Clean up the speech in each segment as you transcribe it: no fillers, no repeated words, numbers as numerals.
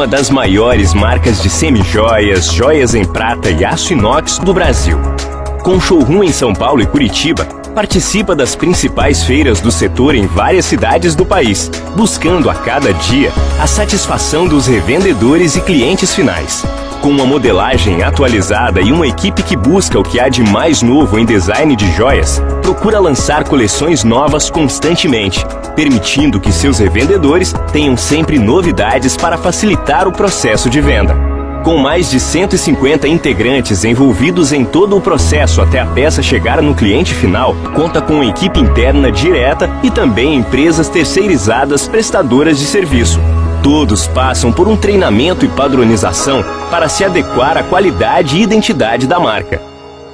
uma das maiores marcas de semijoias, joias em prata e aço inox do Brasil. Com showroom em São Paulo e Curitiba, participa das principais feiras do setor em várias cidades do país, buscando a cada dia a satisfação dos revendedores e clientes finais. Com uma modelagem atualizada e uma equipe que busca o que há de mais novo em design de joias, procura lançar coleções novas constantemente, permitindo que seus revendedores tenham sempre novidades para facilitar o processo de venda. Com mais de 150 integrantes envolvidos em todo o processo até a peça chegar no cliente final, conta com uma equipe interna direta e também empresas terceirizadas prestadoras de serviço. Todos passam por um treinamento e padronização para se adequar à qualidade e identidade da marca.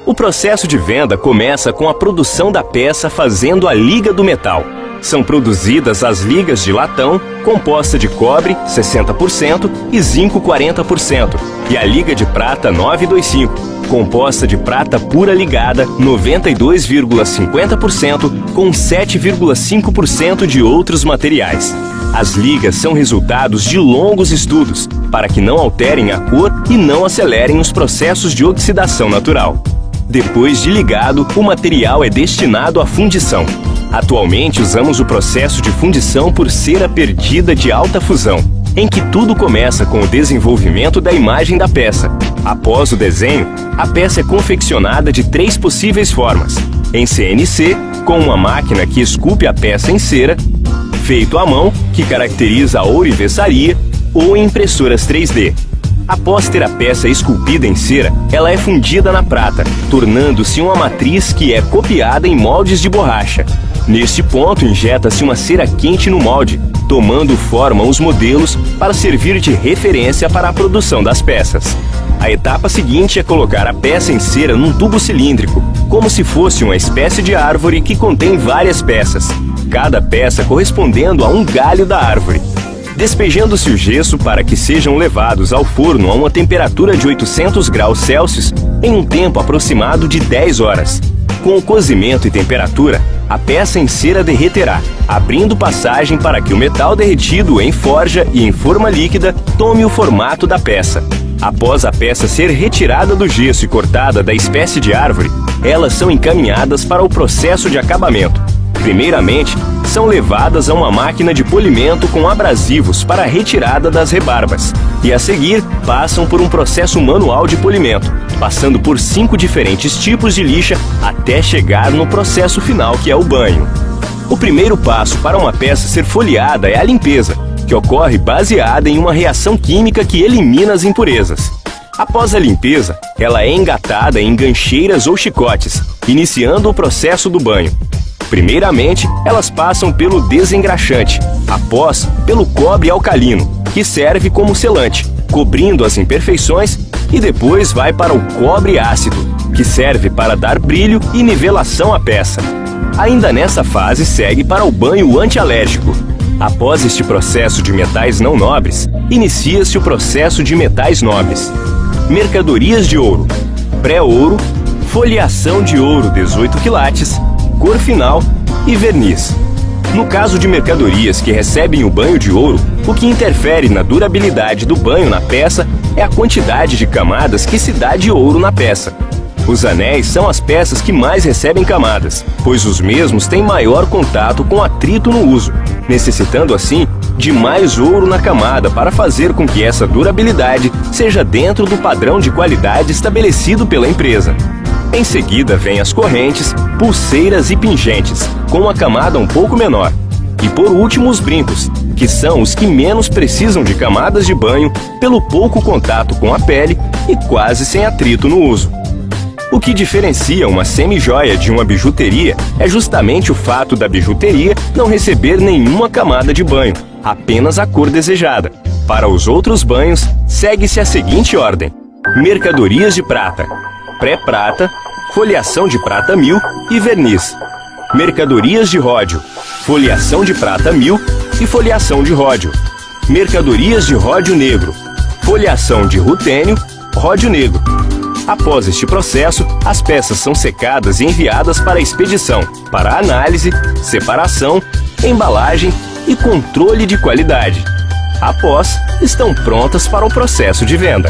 O processo de venda começa com a produção da peça fazendo a liga do metal. São produzidas as ligas de latão, composta de cobre 60% e zinco 40%, e a liga de prata 925, composta de prata pura ligada 92,50% com 7,5% de outros materiais. As ligas são resultados de longos estudos para que não alterem a cor e não acelerem os processos de oxidação natural. Depois de ligado, o material é destinado à fundição. Atualmente usamos o processo de fundição por cera perdida de alta fusão, em que tudo começa com o desenvolvimento da imagem da peça. Após o desenho, a peça é confeccionada de 3 possíveis formas: em CNC, com uma máquina que esculpe a peça em cera, feito à mão, que caracteriza a ourivesaria, ou em impressoras 3D. Após ter a peça esculpida em cera, ela é fundida na prata, tornando-se uma matriz que é copiada em moldes de borracha. Neste ponto, injeta-se uma cera quente no molde, tomando forma os modelos para servir de referência para a produção das peças. A etapa seguinte é colocar a peça em cera num tubo cilíndrico, como se fosse uma espécie de árvore que contém várias peças, cada peça correspondendo a um galho da árvore. Despejando-se o gesso para que sejam levados ao forno a uma temperatura de 800 graus Celsius em um tempo aproximado de 10 horas. Com o cozimento e temperatura, a peça em cera derreterá, abrindo passagem para que o metal derretido em forja e em forma líquida tome o formato da peça. Após a peça ser retirada do gesso e cortada da espécie de árvore, elas são encaminhadas para o processo de acabamento. Primeiramente, são levadas a uma máquina de polimento com abrasivos para a retirada das rebarbas, e a seguir passam por um processo manual de polimento, passando por 5 diferentes tipos de lixa até chegar no processo final, que é o banho. O primeiro passo para uma peça ser folheada é a limpeza, que ocorre baseada em uma reação química que elimina as impurezas. Após a limpeza, ela é engatada em gancheiras ou chicotes, iniciando o processo do banho. Primeiramente, elas passam pelo desengraxante, após pelo cobre alcalino, que serve como selante, cobrindo as imperfeições, e depois vai para o cobre ácido, que serve para dar brilho e nivelação à peça. Ainda nessa fase segue para o banho antialérgico. Após este processo de metais não nobres, inicia-se o processo de metais nobres. Mercadorias de ouro, pré-ouro, folheação de ouro 18 quilates, cor final e verniz. No caso de mercadorias que recebem o banho de ouro, o que interfere na durabilidade do banho na peça é a quantidade de camadas que se dá de ouro na peça. Os anéis são as peças que mais recebem camadas, pois os mesmos têm maior contato com atrito no uso, necessitando assim de mais ouro na camada para fazer com que essa durabilidade seja dentro do padrão de qualidade estabelecido pela empresa. Em seguida vêm as correntes, pulseiras e pingentes, com uma camada um pouco menor. E por último os brincos, que são os que menos precisam de camadas de banho pelo pouco contato com a pele e quase sem atrito no uso. O que diferencia uma semijoia de uma bijuteria é justamente o fato da bijuteria não receber nenhuma camada de banho, apenas a cor desejada. Para os outros banhos, segue-se a seguinte ordem: mercadorias de prata, pré-prata, folheação de prata 1000 e verniz. Mercadorias de ródio, folheação de prata 1000 e folheação de ródio. Mercadorias de ródio negro, folheação de rutênio, ródio negro. Após este processo, as peças são secadas e enviadas para expedição, para análise, separação, embalagem e controle de qualidade. Após, estão prontas para o processo de venda.